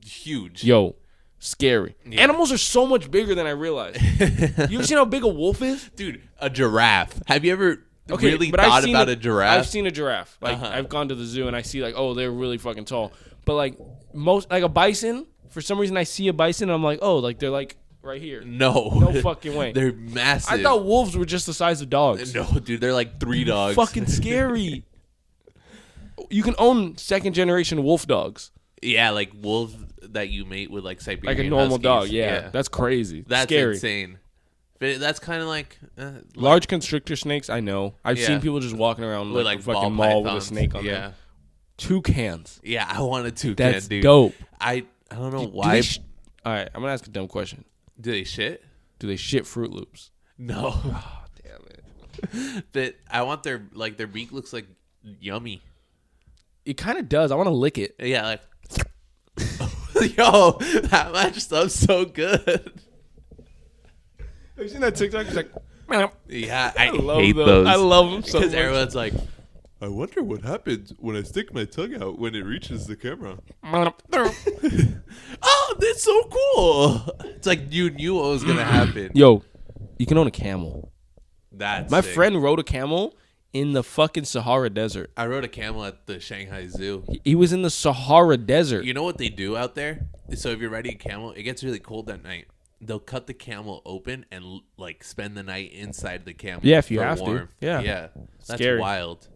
[SPEAKER 1] Huge.
[SPEAKER 2] Yo, scary.
[SPEAKER 1] Yeah.
[SPEAKER 2] Animals are so much bigger than I realized. You ever seen how big a wolf is?
[SPEAKER 1] Dude, a giraffe. Have you ever really thought about a giraffe?
[SPEAKER 2] I've seen a giraffe. Like, I've gone to the zoo and I see, like, oh, they're really fucking tall. But, like, a bison, for some reason I see a bison and I'm like, oh, like, they're, like, right here.
[SPEAKER 1] No
[SPEAKER 2] fucking way.
[SPEAKER 1] They're massive.
[SPEAKER 2] I thought wolves were just the size of dogs.
[SPEAKER 1] No, dude, they're like 3 dogs.
[SPEAKER 2] Fucking scary. You can own second generation wolf dogs.
[SPEAKER 1] Yeah, like wolves that you mate with, like Siberian
[SPEAKER 2] like a normal
[SPEAKER 1] Huskies.
[SPEAKER 2] dog. Yeah, that's crazy.
[SPEAKER 1] That's
[SPEAKER 2] scary.
[SPEAKER 1] Insane. But that's kind of like
[SPEAKER 2] large constrictor snakes. I know. I've seen people just walking around with like a fucking mall with a snake on them. Toucans.
[SPEAKER 1] Yeah, I want a toucan,
[SPEAKER 2] that's
[SPEAKER 1] dude.
[SPEAKER 2] Dope.
[SPEAKER 1] I don't know why.
[SPEAKER 2] All right, I'm gonna ask a dumb question.
[SPEAKER 1] Do they shit?
[SPEAKER 2] Do they shit Fruit Loops?
[SPEAKER 1] No.
[SPEAKER 2] Oh, damn it.
[SPEAKER 1] But I want their beak looks like yummy.
[SPEAKER 2] It kind of does. I want to lick it.
[SPEAKER 1] Yeah, like. Yo, that matched up so good.
[SPEAKER 2] Have you seen that TikTok? It's like,
[SPEAKER 1] yeah, I
[SPEAKER 2] love
[SPEAKER 1] hate
[SPEAKER 2] those. I love them so much.
[SPEAKER 1] Because everyone's like, I wonder what happens when I stick my tongue out when it reaches the camera. Oh, that's so cool. It's like you knew what was going to happen.
[SPEAKER 2] Yo, you can own a camel.
[SPEAKER 1] That's
[SPEAKER 2] My
[SPEAKER 1] sick.
[SPEAKER 2] friend rode a camel in the fucking Sahara Desert.
[SPEAKER 1] I rode a camel at the Shanghai Zoo.
[SPEAKER 2] He was in the Sahara Desert.
[SPEAKER 1] You know what they do out there? So if you're riding a camel, it gets really cold at night. They'll cut the camel open and like spend the night inside the camel.
[SPEAKER 2] Yeah, if you have to. Yeah.
[SPEAKER 1] That's
[SPEAKER 2] Scary.
[SPEAKER 1] wild.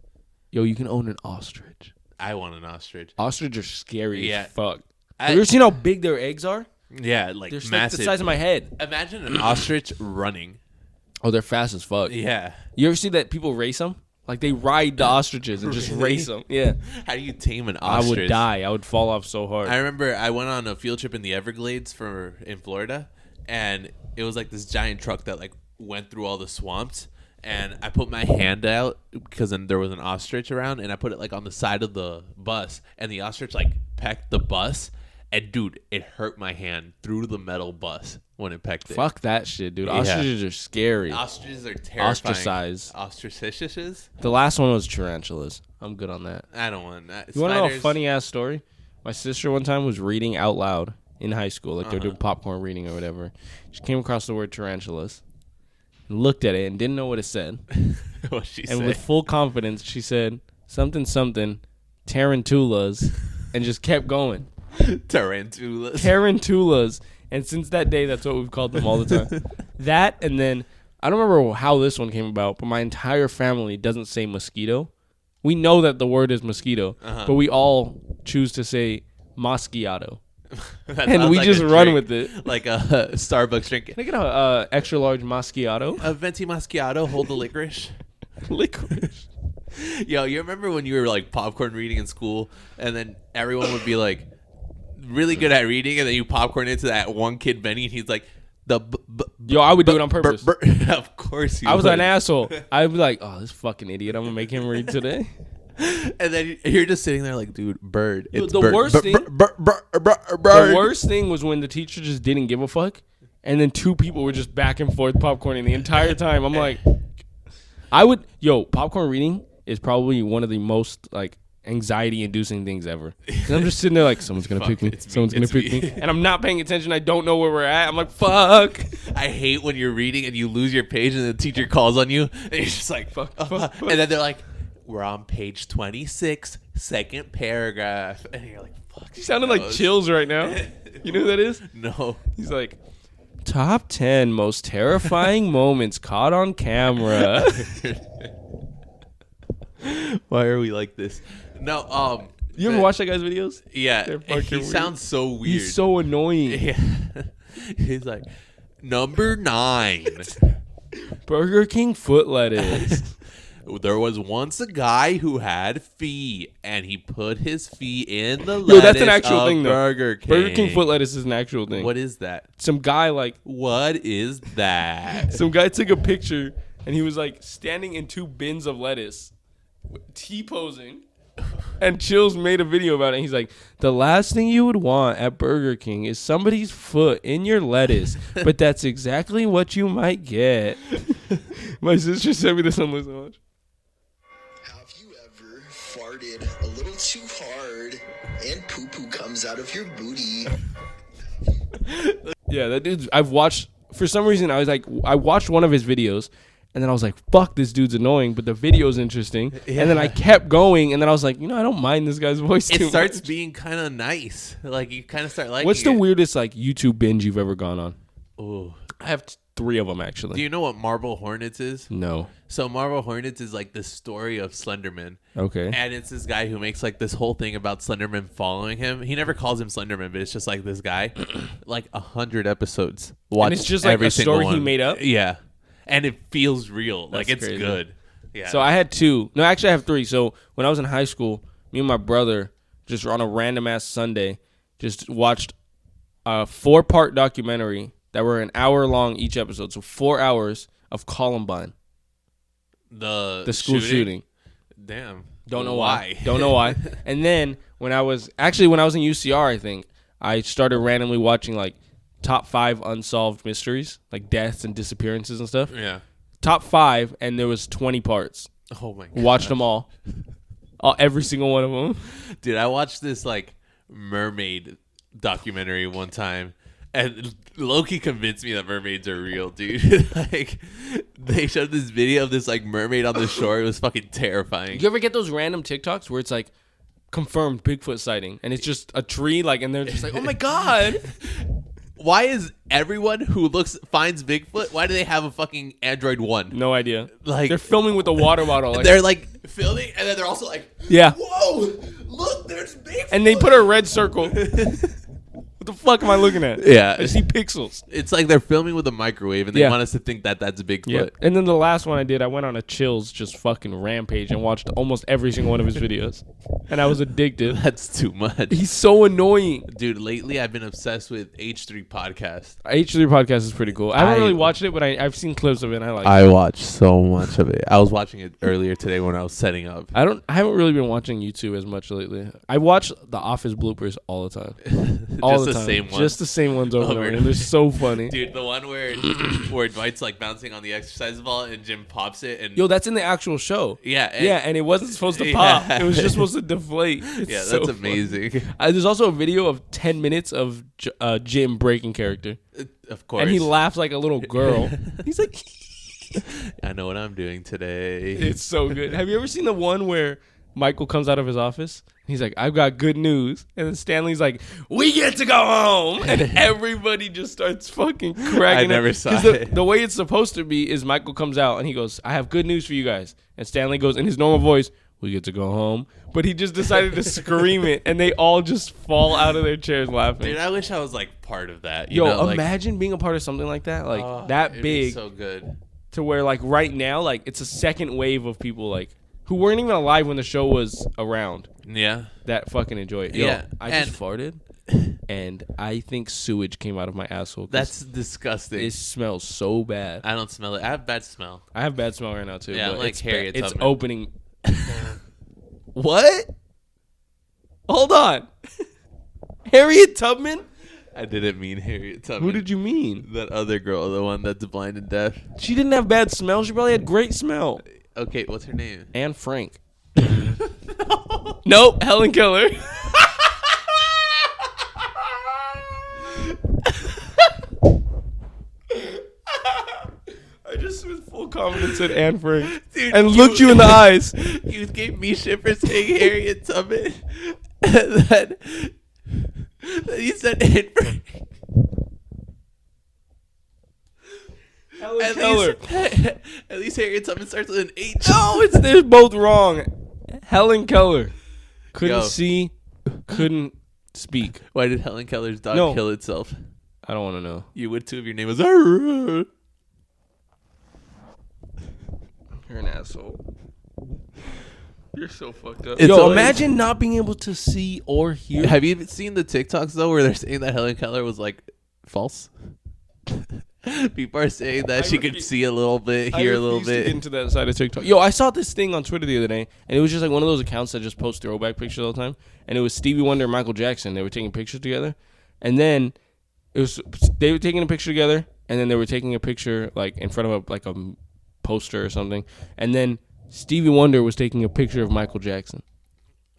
[SPEAKER 2] Yo, you can own an ostrich.
[SPEAKER 1] I want an ostrich.
[SPEAKER 2] Ostrich are scary as fuck.
[SPEAKER 1] Have
[SPEAKER 2] you ever seen how big their eggs are?
[SPEAKER 1] Yeah, like
[SPEAKER 2] They're
[SPEAKER 1] massive.
[SPEAKER 2] the size of my head.
[SPEAKER 1] Imagine an ostrich running.
[SPEAKER 2] Oh, they're fast as fuck.
[SPEAKER 1] Yeah.
[SPEAKER 2] You ever see that people race them? Like they ride the ostriches and just race them. Yeah.
[SPEAKER 1] How do you tame an ostrich?
[SPEAKER 2] I would die. I would fall off so hard.
[SPEAKER 1] I remember I went on a field trip in the Everglades in Florida, and it was like this giant truck that like went through all the swamps, and I put my hand out because then there was an ostrich around, and I put it like on the side of the bus, and the ostrich like pecked the bus, and dude, it hurt my hand through the metal bus when it pecked it.
[SPEAKER 2] Fuck that shit, dude. Ostriches are scary.
[SPEAKER 1] Ostriches are terrifying.
[SPEAKER 2] Ostracized.
[SPEAKER 1] Ostriches?
[SPEAKER 2] The last one was tarantulas. I'm good on that.
[SPEAKER 1] I don't want that.
[SPEAKER 2] You want to know a funny ass story? My sister one time was reading out loud in high school, like they're doing popcorn reading or whatever. She came across the word tarantulas, looked at it, and didn't know what it said.
[SPEAKER 1] What'd she
[SPEAKER 2] and
[SPEAKER 1] say?
[SPEAKER 2] with full confidence, she said something tarantulas, and just kept going. Tarantulas. And since that day, that's what we've called them all the time. That, and then, I don't remember how this one came about, but my entire family doesn't say mosquito. We know that the word is mosquito, but we all choose to say Mosquito. And we just run with it.
[SPEAKER 1] Like a Starbucks drink.
[SPEAKER 2] Can I get a extra large Mosquito?
[SPEAKER 1] A venti Mosquito, hold the licorice.
[SPEAKER 2] Licorice.
[SPEAKER 1] Yo, you remember when you were like popcorn reading in school, and then everyone would be like really good at reading, and then you popcorn into that one kid Benny, and he's like
[SPEAKER 2] yo, I would do it on purpose.
[SPEAKER 1] Of course you would.
[SPEAKER 2] I was an asshole. I'd be like, oh, this fucking idiot, I'm gonna make him read today.
[SPEAKER 1] And then you're just sitting there like, dude, bird. It's
[SPEAKER 2] the
[SPEAKER 1] bird.
[SPEAKER 2] worst thing. The worst thing was when the teacher just didn't give a fuck, and then two people were just back and forth popcorning the entire time. I'm like, popcorn reading is probably one of the most like anxiety-inducing things ever. And I'm just sitting there like, someone's gonna pick me. Someone's gonna pick me, and I'm not paying attention. I don't know where we're at. I'm like, fuck.
[SPEAKER 1] I hate when you're reading and you lose your page, and the teacher calls on you, and you're just like, fuck. And then they're like, we're on page 26, second paragraph. And you're like, fuck.
[SPEAKER 2] You sounded like Chills right now. You know who that is?
[SPEAKER 1] No.
[SPEAKER 2] He's like, top 10 most terrifying moments caught on camera.
[SPEAKER 1] Why are we like this? No,
[SPEAKER 2] you ever watch that guy's videos?
[SPEAKER 1] Yeah. He sounds so weird.
[SPEAKER 2] He's so annoying.
[SPEAKER 1] Yeah. He's like, number 9.
[SPEAKER 2] Burger King foot lettuce.
[SPEAKER 1] There was once a guy who had feet, and he put his feet in the lettuce.
[SPEAKER 2] Yo, that's an actual thing, though.
[SPEAKER 1] Burger King.
[SPEAKER 2] Burger King foot lettuce is an actual thing.
[SPEAKER 1] What is that?
[SPEAKER 2] Some guy
[SPEAKER 1] What is that?
[SPEAKER 2] Some guy took a picture, and he was like standing in 2 bins of lettuce, T-posing, And Chills made a video about it. And he's like, the last thing you would want at Burger King is somebody's foot in your lettuce, but that's exactly what you might get. My sister sent me this on Listen Watch.
[SPEAKER 3] Have you ever farted a little too hard and poo-poo comes out of your booty?
[SPEAKER 2] Yeah, that dude's, I've watched, for some reason, I watched one of his videos, and then I was like, fuck, this dude's annoying, but the video's interesting. Yeah. And then I kept going, and then I was like, I don't mind this guy's voice too much.
[SPEAKER 1] It starts being kind of nice. Like, you kind of start liking it.
[SPEAKER 2] What's the weirdest, YouTube binge you've ever gone on?
[SPEAKER 1] Oh,
[SPEAKER 2] I have 3 of them, actually.
[SPEAKER 1] Do you know what Marble Hornets is?
[SPEAKER 2] No.
[SPEAKER 1] So Marble Hornets is the story of Slenderman.
[SPEAKER 2] Okay.
[SPEAKER 1] And it's this guy who makes this whole thing about Slenderman following him. He never calls him Slenderman, but it's just this guy. 100 episodes.
[SPEAKER 2] And it's just every a story he made up?
[SPEAKER 1] Yeah. And it feels real. It's
[SPEAKER 2] crazy.
[SPEAKER 1] Good. Yeah.
[SPEAKER 2] So I had 2. No, actually I have 3. So when I was in high school, me and my brother just on a random ass Sunday just watched a 4-part documentary that were an hour long each episode. So 4 hours of Columbine.
[SPEAKER 1] The
[SPEAKER 2] school shooting.
[SPEAKER 1] Damn.
[SPEAKER 2] Don't know why. Don't know why. And then when I was in UCR, I think, I started randomly watching top 5 unsolved mysteries, deaths and disappearances and stuff.
[SPEAKER 1] Yeah.
[SPEAKER 2] Top 5, and there was 20 parts.
[SPEAKER 1] Oh my god.
[SPEAKER 2] Watched them all. Every single one of them.
[SPEAKER 1] Dude, I watched this mermaid documentary one time, and Loki convinced me that mermaids are real, dude. They showed this video of this mermaid on the shore. It was fucking terrifying.
[SPEAKER 2] You ever get those random TikToks where it's confirmed Bigfoot sighting, and it's just a tree, and they're just oh my god.
[SPEAKER 1] Why is everyone who finds Bigfoot, why do they have a fucking Android 1?
[SPEAKER 2] No idea. They're filming with a water bottle.
[SPEAKER 1] They're filming, and then they're also
[SPEAKER 2] yeah.
[SPEAKER 1] Whoa, look, there's Bigfoot.
[SPEAKER 2] And they put a red circle. What the fuck am I looking at?
[SPEAKER 1] Yeah.
[SPEAKER 2] I see pixels.
[SPEAKER 1] It's they're filming with a microwave, and they want us to think that that's Bigfoot.
[SPEAKER 2] Yeah. And then the last one I did, I went on a Chills just fucking rampage and watched almost every single one of his videos. And I was addicted.
[SPEAKER 1] That's too much.
[SPEAKER 2] He's so annoying.
[SPEAKER 1] Dude, lately I've been obsessed with H3 Podcast.
[SPEAKER 2] H3 Podcast is pretty cool. I haven't really watched it, but I've seen clips of it, and I like it.
[SPEAKER 1] I watched so much of it. I was watching it earlier today when I was setting up.
[SPEAKER 2] I haven't really been watching YouTube as much lately. I watch The Office bloopers all the time. All the time.
[SPEAKER 1] Same one.
[SPEAKER 2] Just the same ones over and over. And they're so funny.
[SPEAKER 1] Dude, the one where Dwight's bouncing on the exercise ball and Jim pops it. And
[SPEAKER 2] yo, that's in the actual show.
[SPEAKER 1] Yeah.
[SPEAKER 2] And it wasn't supposed to pop. It was just supposed to deflate.
[SPEAKER 1] Yeah, that's amazing.
[SPEAKER 2] There's also a video of 10 minutes of Jim breaking character.
[SPEAKER 1] Of course.
[SPEAKER 2] And he laughs like a little girl. He's like,
[SPEAKER 1] I know what I'm doing today.
[SPEAKER 2] It's so good. Have you ever seen the one where Michael comes out of his office? He's like, I've got good news. And then Stanley's like, we get to go home. And everybody just starts fucking cracking
[SPEAKER 1] I never saw it.
[SPEAKER 2] The way it's supposed to be is Michael comes out and he goes, I have good news for you guys. And Stanley goes in his normal voice, we get to go home. But he just decided to scream it. And they all just fall out of their chairs laughing.
[SPEAKER 1] Dude, I wish I was part of that.
[SPEAKER 2] Imagine being a part of something like that. That big.
[SPEAKER 1] Be so good.
[SPEAKER 2] To where right now, it's a second wave of people who weren't even alive when the show was around.
[SPEAKER 1] Yeah.
[SPEAKER 2] That fucking enjoy it.
[SPEAKER 1] Yeah.
[SPEAKER 2] I just farted, and I think sewage came out of my asshole.
[SPEAKER 1] That's disgusting.
[SPEAKER 2] It smells so bad.
[SPEAKER 1] I don't smell it. I have bad smell.
[SPEAKER 2] I have bad smell right now, too.
[SPEAKER 1] Yeah,
[SPEAKER 2] but
[SPEAKER 1] Harriet Tubman.
[SPEAKER 2] It's opening. What? Hold on. Harriet Tubman?
[SPEAKER 1] I didn't mean Harriet Tubman.
[SPEAKER 2] Who did you mean?
[SPEAKER 1] That other girl, the one that's blind and deaf.
[SPEAKER 2] She didn't have bad smell. She probably had great smell.
[SPEAKER 1] Okay, what's her name?
[SPEAKER 2] Anne Frank. Nope, Helen Keller. I just with full confidence said Anne Frank. Dude, and looked you in the eyes.
[SPEAKER 1] You gave me shit for saying Harriet Tubman. And then you said Anne Frank.
[SPEAKER 2] Helen Keller.
[SPEAKER 1] At least Harriet Tubman starts with an H.
[SPEAKER 2] No, they're both wrong. Helen Keller. Couldn't see, couldn't speak.
[SPEAKER 1] Why did Helen Keller's dog kill itself?
[SPEAKER 2] I don't want to know.
[SPEAKER 1] You would too if your name was Arr.
[SPEAKER 2] You're an asshole. You're so fucked up. Imagine not being able to see or hear.
[SPEAKER 1] Have you seen the TikToks though where they're saying that Helen Keller was false? People are saying that she could see a little bit, hear a little bit.
[SPEAKER 2] To get into that side of TikTok. Yo, I saw this thing on Twitter the other day, and it was just like one of those accounts that just post throwback pictures all the time. And it was Stevie Wonder and Michael Jackson. They were taking pictures together, and then they were taking a picture together, and then they were taking a picture like in front of a poster or something, and then Stevie Wonder was taking a picture of Michael Jackson.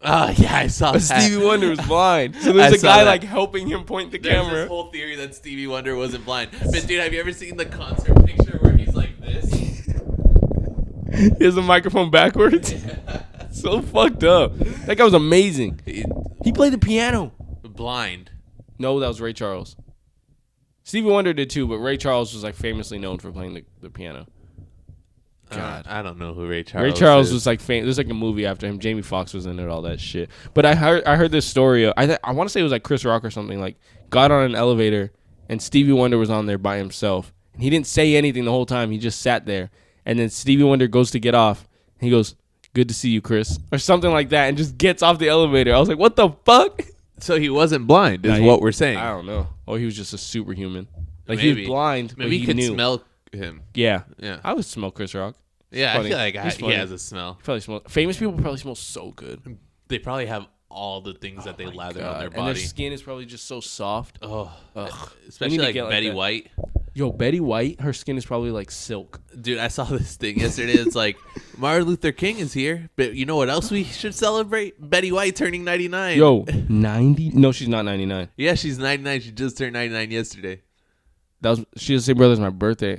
[SPEAKER 1] Oh, yeah, I saw that.
[SPEAKER 2] Stevie Wonder was blind. So there's a guy like helping him point the camera.
[SPEAKER 1] There's this whole theory that Stevie Wonder wasn't blind. But dude, have you ever seen the concert picture where he's like this?
[SPEAKER 2] He has the microphone backwards. So fucked up. That guy was amazing. He played the piano.
[SPEAKER 1] Blind.
[SPEAKER 2] No, that was Ray Charles. Stevie Wonder did too, but Ray Charles was like famously known for playing the piano.
[SPEAKER 1] God, I don't know who Ray Charles is.
[SPEAKER 2] Ray Charles was like famous. There's like a movie after him. Jamie Foxx was in it, all that shit. But I heard this story. I want to say it was like Chris Rock or something. Like got on an elevator and Stevie Wonder was on there by himself. And he didn't say anything the whole time. He just sat there. And then Stevie Wonder goes to get off. And he goes, "Good to see you, Chris," or something like that, and just gets off the elevator. I was like, "What the fuck?"
[SPEAKER 1] So he wasn't blind, is what we're saying.
[SPEAKER 2] I don't know. Or he was just a superhuman. Like
[SPEAKER 1] Maybe.
[SPEAKER 2] he was blind,
[SPEAKER 1] maybe
[SPEAKER 2] but
[SPEAKER 1] he could
[SPEAKER 2] knew.
[SPEAKER 1] smell him.
[SPEAKER 2] Yeah,
[SPEAKER 1] Yeah.
[SPEAKER 2] I would smell Chris Rock.
[SPEAKER 1] Yeah,
[SPEAKER 2] funny.
[SPEAKER 1] I feel like he has a smell.
[SPEAKER 2] He probably smell. Famous people probably smell so good.
[SPEAKER 1] They probably have all the things that they lather on their body.
[SPEAKER 2] And their skin is probably just so soft.
[SPEAKER 1] Oh,
[SPEAKER 2] Ugh.
[SPEAKER 1] especially like
[SPEAKER 2] get
[SPEAKER 1] Betty
[SPEAKER 2] that.
[SPEAKER 1] White.
[SPEAKER 2] Yo, Betty White, her skin is probably like silk.
[SPEAKER 1] Dude, I saw this thing yesterday. It's like Martin Luther King is here, but you know what else we should celebrate? Betty White turning 99.
[SPEAKER 2] Yo, 90? No, she's not 99.
[SPEAKER 1] Yeah, she's 99. She just turned 99 yesterday.
[SPEAKER 2] She has the same brother as my birthday.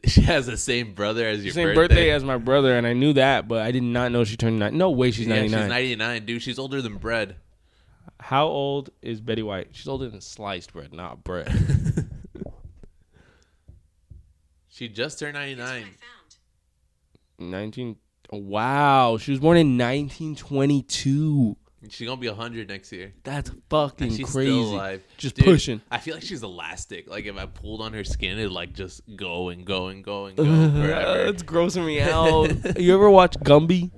[SPEAKER 1] She has the same brother as your
[SPEAKER 2] Same birthday as my brother, and I knew that, but I did not know she turned 9. No way she's 99.
[SPEAKER 1] She's 99, dude. She's older than bread.
[SPEAKER 2] How old is Betty White? She's older than sliced bread, not bread.
[SPEAKER 1] She just turned 99.
[SPEAKER 2] 19. Wow, she was born in 1922.
[SPEAKER 1] She's gonna be 100 next year.
[SPEAKER 2] That's fucking
[SPEAKER 1] And she's
[SPEAKER 2] crazy.
[SPEAKER 1] still alive.
[SPEAKER 2] Just
[SPEAKER 1] Dude,
[SPEAKER 2] pushing.
[SPEAKER 1] I feel like she's elastic. Like if I pulled on her skin, it'd like just go and go and go and go forever.
[SPEAKER 2] It's grossing me out. You ever watch Gumby?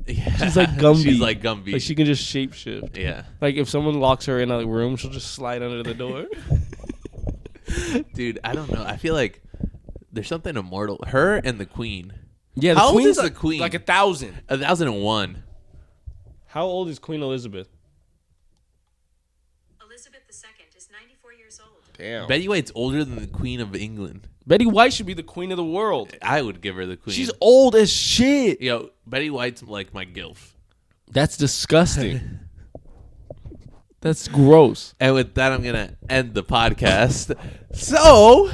[SPEAKER 1] Yeah.
[SPEAKER 2] She's like Gumby.
[SPEAKER 1] She's like Gumby.
[SPEAKER 2] Like she can just shapeshift.
[SPEAKER 1] Yeah.
[SPEAKER 2] Like if someone locks her in a room, she'll just slide under the door.
[SPEAKER 1] Dude, I don't know. I feel like there's something immortal. Her and the Queen.
[SPEAKER 2] Yeah,
[SPEAKER 1] How
[SPEAKER 2] the
[SPEAKER 1] old
[SPEAKER 2] Queen's
[SPEAKER 1] is the Queen?
[SPEAKER 2] Like 1,000.
[SPEAKER 1] 1001.
[SPEAKER 2] How old is Queen Elizabeth?
[SPEAKER 4] Elizabeth II is 94 years old.
[SPEAKER 2] Damn.
[SPEAKER 1] Betty White's older than the Queen of England.
[SPEAKER 2] Betty White should be the queen of the world.
[SPEAKER 1] I would give her the Queen.
[SPEAKER 2] She's old as shit.
[SPEAKER 1] Yo, Betty White's like my gilf.
[SPEAKER 2] That's disgusting. That's gross.
[SPEAKER 1] And with that, I'm gonna end the podcast. So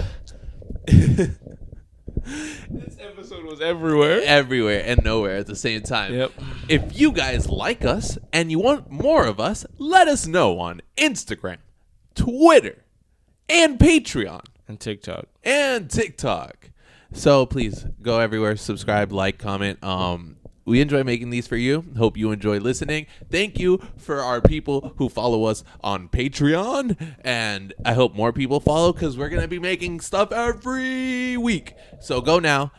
[SPEAKER 2] This episode was everywhere.
[SPEAKER 1] everywhere and nowhere at the same time.
[SPEAKER 2] Yep.
[SPEAKER 1] If you guys like us and you want more of us, let us know on Instagram, Twitter, and Patreon,
[SPEAKER 2] And TikTok.
[SPEAKER 1] and TikTok. So please go everywhere, subscribe, like, comment. We enjoy making these for you. Hope you enjoy listening. Thank you for our people who follow us on Patreon. And I hope more people follow because we're going to be making stuff every week. So go now.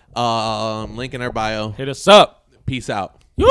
[SPEAKER 1] Link in our bio.
[SPEAKER 2] Hit us up.
[SPEAKER 1] Peace out.
[SPEAKER 2] Woo!